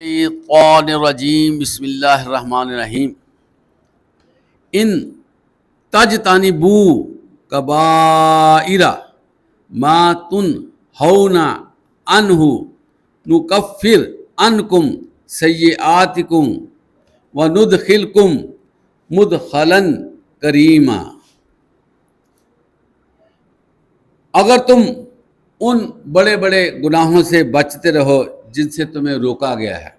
الشیطان الرجیم بسم اللہ الرحمن الرحیم ان تجتنبوا کبائر ما تنہون عنہ نکفر عنکم سیئاتکم وندخلکم مدخلا کریما۔ اگر تم ان بڑے بڑے گناہوں سے بچتے رہو جن سے تمہیں روکا گیا ہے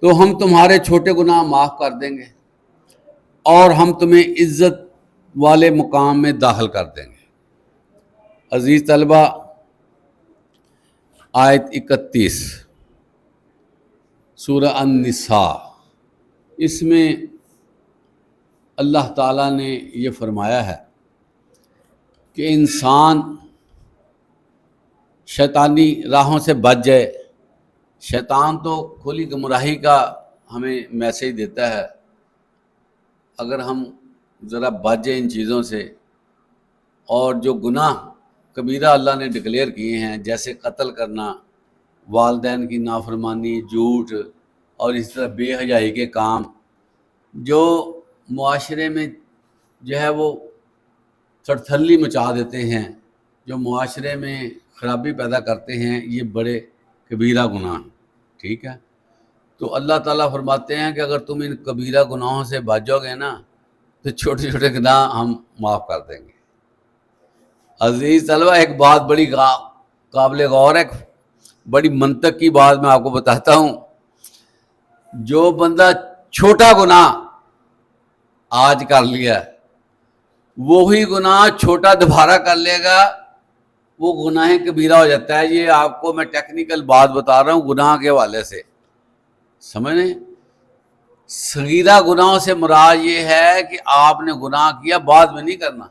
تو ہم تمہارے چھوٹے گناہ معاف کر دیں گے اور ہم تمہیں عزت والے مقام میں داخل کر دیں گے۔ عزیز طلبہ، آیت 31 سورہ النساء، اس میں اللہ تعالیٰ نے یہ فرمایا ہے کہ انسان شیطانی راہوں سے بچ جائے۔ شیطان تو کھلی گمراہی کا ہمیں میسیج دیتا ہے۔ اگر ہم ذرا بچ جائیں ان چیزوں سے، اور جو گناہ کبیرہ اللہ نے ڈکلیئر کیے ہیں جیسے قتل کرنا، والدین کی نافرمانی، جھوٹ اور اس طرح بے حیائی کے کام جو معاشرے میں جو ہے وہ تھڑتھلی مچا دیتے ہیں، جو معاشرے میں خرابی پیدا کرتے ہیں، یہ بڑے کبیرہ گناہ ہیں۔ ٹھیک ہے، تو اللہ تعالیٰ فرماتے ہیں کہ اگر تم ان کبیرہ گناہوں سے بچ جاؤ گے نا تو چھوٹے چھوٹے گناہ ہم معاف کر دیں گے۔ عزیز طلبہ، ایک بات بڑی قابل غور ہے، بڑی منطق کی بات میں آپ کو بتاتا ہوں۔ جو بندہ چھوٹا گناہ آج کر لیا وہی گناہ چھوٹا دوبارہ کر لے گا، وہ گناہ کبیرہ ہو جاتا ہے۔ یہ آپ کو میں ٹیکنیکل بات بتا رہا ہوں گناہ کے حوالے سے، سمجھیں۔ صغیرہ گناہوں سے مراد یہ ہے کہ آپ نے گناہ کیا، بعد میں نہیں کرنا۔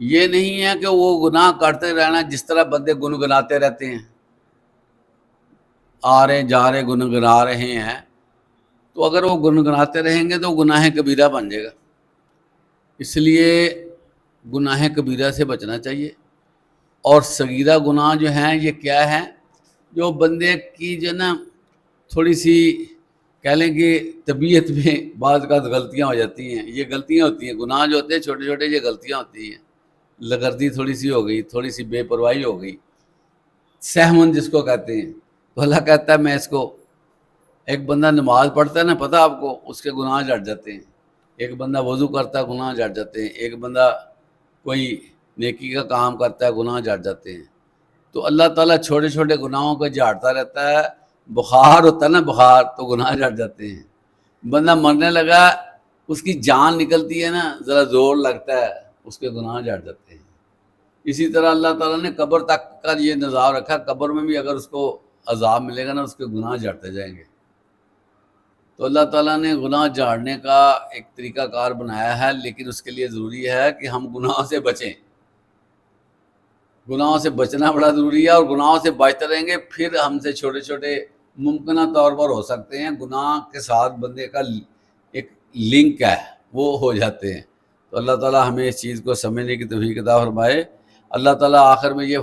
یہ نہیں ہے کہ وہ گناہ کرتے رہنا جس طرح بندے گنگناتے رہتے ہیں، آ رہے جا رہے گنگنا رہے ہیں، تو اگر وہ گنگناتے رہیں گے تو گناہ کبیرہ بن جائے گا۔ اس لیے گناہ کبیرہ سے بچنا چاہیے۔ اور صغیرہ گناہ جو ہیں یہ کیا ہیں؟ جو بندے کی جو نا تھوڑی سی کہہ لیں کہ طبیعت میں بعض کا غلطیاں ہو جاتی ہیں۔ یہ غلطیاں ہوتی ہیں، گناہ جو ہوتے ہیں چھوٹے چھوٹے، یہ غلطیاں ہوتی ہیں۔ لگردی تھوڑی سی ہو گئی، تھوڑی سی بے پرواہی ہو گئی، سہون جس کو کہتے ہیں، تو اللہ کہتا ہے میں اس کو، ایک بندہ نماز پڑھتا ہے نا، پتہ آپ کو، اس کے گناہ جھڑ جاتے ہیں۔ ایک بندہ وضو کرتا ہے، گناہ جھڑ جاتے ہیں۔ ایک بندہ کوئی نیکی کا کام کرتا ہے، گناہ جھڑ جاتے ہیں۔ تو اللہ تعالیٰ چھوٹے چھوٹے گناہوں کو جھاڑتا رہتا ہے۔ بخار ہوتا ہے نا، بخار، تو گناہ جھڑ جاتے ہیں۔ بندہ مرنے لگا، اس کی جان نکلتی ہے نا، ذرا زور لگتا ہے، اس کے گناہ جھڑ جاتے ہیں۔ اسی طرح اللہ تعالیٰ نے قبر تک کا یہ نظام رکھا، قبر میں بھی اگر اس کو عذاب ملے گا نا، اس کے گناہ جھڑتے جائیں گے۔ تو اللہ تعالیٰ نے گناہ جھاڑنے کا ایک طریقہ کار بنایا ہے، لیکن اس کے لیے ضروری ہے کہ ہم گناہوں سے بچیں۔ گناہوں سے بچنا بڑا ضروری ہے، اور گناہوں سے بچتے رہیں گے، پھر ہم سے چھوٹے چھوٹے ممکنہ طور پر ہو سکتے ہیں، گناہ کے ساتھ بندے کا ایک لنک ہے، وہ ہو جاتے ہیں۔ تو اللہ تعالیٰ ہمیں اس چیز کو سمجھنے کی توفیق عطا فرمائے۔ اللہ تعالیٰ آخر میں یہ